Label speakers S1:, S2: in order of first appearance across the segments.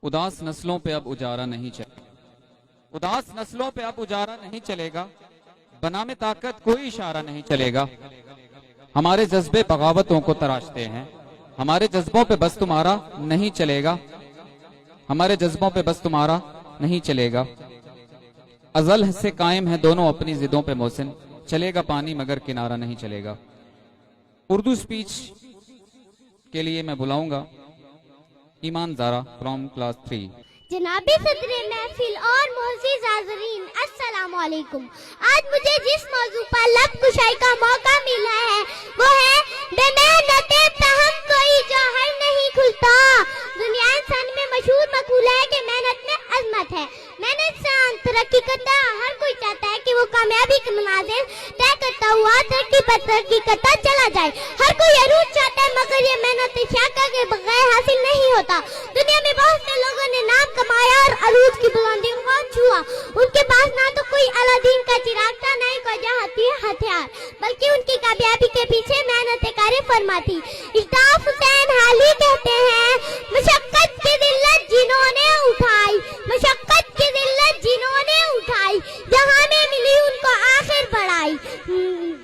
S1: उदास नस्लों पे अब उजारा नहीं चलेगा, उदास नस्लों पे अब उजारा नहीं चलेगा, बनामे ताकत कोई इशारा नहीं चलेगा। हमारे जज्बे बगावतों को तराशते हैं, हमारे जज्बों पे बस तुम्हारा नहीं चलेगा, हमारे जज्बों पे बस तुम्हारा नहीं चलेगा। अजल से कायम है दोनों अपनी जिदों पे मोहसिन, चलेगा पानी मगर किनारा नहीं चलेगा। उर्दू स्पीच के लिए मैं बुलाऊंगा ईमान ज़ारा फ्रॉम क्लास 3।
S2: जनाबे सदरे महफिल और मोअज़्ज़िज़ हाज़रीन, अस्सलाम वालेकुम। आज मुझे जिस मौजू पर लब कुशाई का मौका मिला है वो है बेमेहनते तहम कोई जौहर नहीं खुलता। दुनिया इंसान में मशहूर मक़ूला है कि मेहनत में अज़मत है। मेहनत से तरक्की करता है, हर कोई चाहता है कि वो कामयाबी के मनाज़िल तय करता हुआ तरक्की पर तरक्की करता चला जाए। हर कोई अरूज चाहता है मगर ये मेहनत शाका के बगैर हासिल नहीं होता। दुनिया में बहुत से लोगों ने नाम कमाया और अरूज की बुलंदियों को छुआ। उनके पास ना तो कोई अलादीन का चिराग था, ना ही कोई जहाती हथियार, बल्कि उनकी कामयाबी के पीछे मेहनत कार फरमा थी। इल्ताफ हुसैन हाली कहते हैं, मशक्कत की जिल्लत जिन्होंने उठाई, मशक्कत की जिल्लत जिन्होंने उठाई, जहां में मिली उनको आखिर बढ़ाई।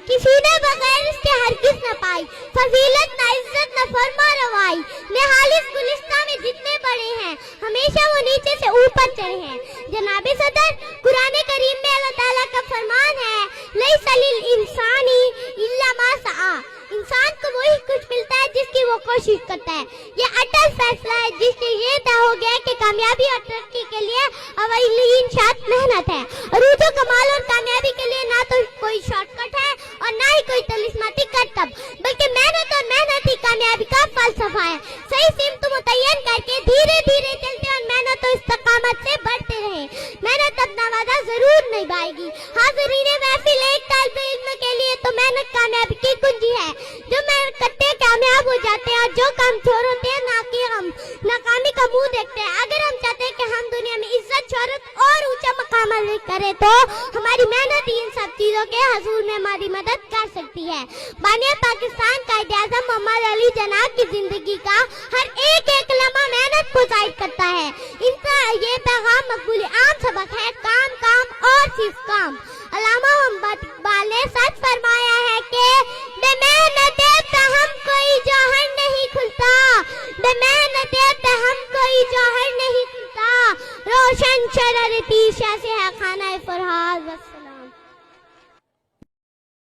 S2: किसी ने बगैर इसके हरगिज़ न पाई, फजीलत न इज्जत न फरमा रवाई। निहालिस गुलिस्तां में जितने बड़े हैं हमेशा वो नीचे से ऊपर चढ़े हैं। जनाबे सदर, कुरान करीम में अल्लाह ताला का फरमान है, लैसा लिल इंसानी इल्ला मा सआ। इंसान को वही कुछ मिलता है जिसकी वो कोशिश करता है। ये अटल फैसला है जिससे ये तय हो गया कि कामयाबी और तरक्की के लिए अवलीन शर्त मेहनत है। अरूज व कमाल और कामयाबी के लिए ना तो कोई शॉर्टकट है और ना ही कोई तलिस्माती करतब, बल्कि मेहनत और मेहनत ही कामयाबी का फलसफा है। सही सिमत मुतय्यन करके धीरे धीरे चलते और मेहनत और इस्तकामत से बढ़ते रहे। मेहनत अपना वादा जरूर निभाएगी। हाज़रीन महफिल, एक तालिब इल्म के लिए तो मेहनत कामयाबी की कुंजी है। जो मेहनत करते हैं कामयाब हो जाते हैं और जो काम छोड़ होते हैं नाकामी का मुंह देखते हैं। अगर हम चाहते हैं कि हम दुनिया में इज्जत, शोहरत और ऊंचा मकाम हासिल करें तो हमारी मेहनत ही इन सब चीजों के हसूल में हमारी मदद कर सकती है। बानिया पाकिस्तान कायदे आज़म मोहम्मद अली जनाब की जिंदगी का हर एक एक लम्हा मेहनत को जाहिर करता है। इनका ये पैगाम मकबूल आम सबक है, काम काम और सिर्फ काम। अल्लामा मोहम्मद इकबाल ने सच फरमाया है कि बेमेहनते तहम कोई जौहर नहीं खुलता, बेमेहनते तहम कोई जौहर नहीं खुलता। रोशन शरारती शाह से है खाना फरहाद।